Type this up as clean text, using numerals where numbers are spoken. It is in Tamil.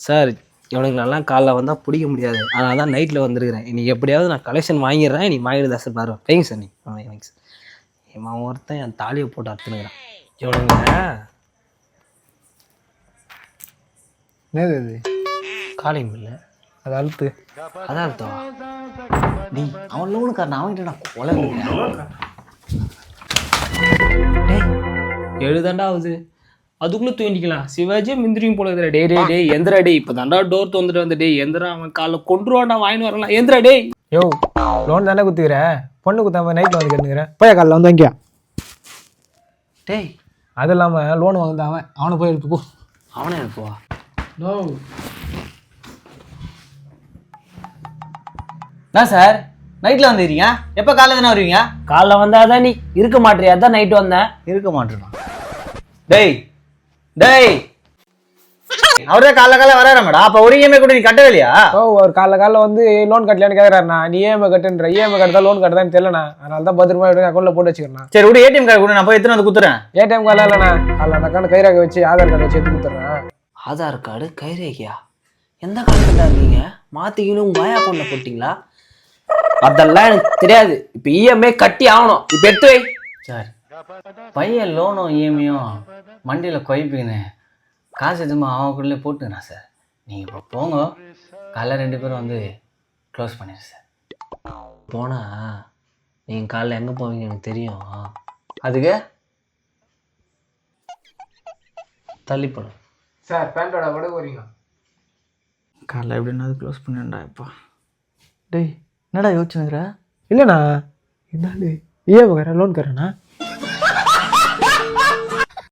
சார் இவனுக்கு நல்லா காலைல வந்தால் பிடிக்க முடியாது, அதனால தான் நைட்டில் வந்துருக்கிறேன். இன்னைக்கு எப்படியாவது நான் கலெக்ஷன் வாங்கிடுறேன். நீ வாங்கிடுதா சார் பாரு, வைங்க சார். நீ வைங்க சார். இவன் ஒருத்தன் என் தாலியை போட்டு அறுத்துனுங்கிறான். இவனுங்க என்னது அது? காலிங் இல்லை, அது அழுத்து. அதான் அர்த்தம். நீ அவன் லோனுக்காரன், அவன்கிட்ட நான் கொலை எழுதாண்டா ஆகுது, அதுக்குள்ளே தூண்டிக்கலாம். சிவாஜியே மிந்திரியும் போல இருக்கிற. டே டே டே எந்திரா டே, இப்போ தாண்டா டோர் தந்துட்டு வந்து டே எந்திரா, அவன் காலைல கொண்டுருவான்டா, வாங்கின்னு வரலாம். எந்திரா டே. யோ லோன் தானே குத்துக்கிற, பொண்ணு குத்தாம நைட்டில் வந்து கேட்டுக்கிறேன். போய் காலைல வந்து வாங்கியா. டேய் அது இல்லாமல் லோன் வாங்குது அவனை போய் எடுத்து போ. அவனே இருக்குவா? நோ என்ன சார் நைட்டில் வந்துடுறீங்க? எப்போ காலைல தானே வருவீங்க? காலைல வந்தாதான் நீ இருக்க மாட்டியா, அதான் நைட்டு வந்தேன். இருக்க மாட்டேனா? டேய் டேய் அவரே காலைல வராரா மேடம்? அப்போ ஒரு இஎம்ஐ கூட நீ கட்டவே இல்லையா? ஓ அவர் காலைல வந்து லோன் கட்டலையான்னு கேட்குறாருண்ணா. நீ இஎம்ஐ கட்டுன்ற, இஎம்ஐ கட்டுறதா லோன் கட்டுதான்னு தெரியலண்ணா. அதனால தான் பத்திரமா எடுத்து அக்கௌண்ட்டில் போட்டு வச்சுக்கிறேண்ணா. சரி விடு, ஏடிஎம் கார்டு கூட நான் போய் எடுத்துன்னு வந்து குத்துறேன். ஏடிஎம் கார்டு இல்லைண்ணா, காலைல அந்த அக்கௌண்ட் கைரேகை வச்சு ஆதார் கார்டு வச்சு எடுத்து கொடுத்துட்றேன். ஆதார் கார்டு கைரேகையா? எந்த காலத்தில் இருக்கீங்க? மாற்றிக்கணும் உங்கள் வாயா அக்கௌண்ட்டில் போட்டிங்களா? அதெல்லாம் எனக்கு தெரியாது. இப்போ இஎம்ஐ கட்டி ஆகணும், இப்போ எடுத்து வை சார். பையன் லோனும் இஎம்ஐயும் மண்டியில் குழப்பிக்கினேன், காசு எதுவுமே அவங்களுக்குள்ளே போட்டுக்கிறேன் சார். நீங்கள் இப்போ போங்க, காலைல 2 பேரும் வந்து க்ளோஸ் பண்ணிடுறேன் சார். போனால் நீங்கள் காலைல எங்கே போவீங்க எனக்கு தெரியும். அதுக்கு தள்ளிப்படும் சார் பேண்டோட கூட போறீங்க. காலைல எப்படின்னா க்ளோஸ் பண்ணிடா. இப்போ டேய் என்னடா யோசிச்சுங்கிற? இல்லைண்ணா இந்தாண்டு இஎம்ஐ லோன் கட்டுறேண்ணா.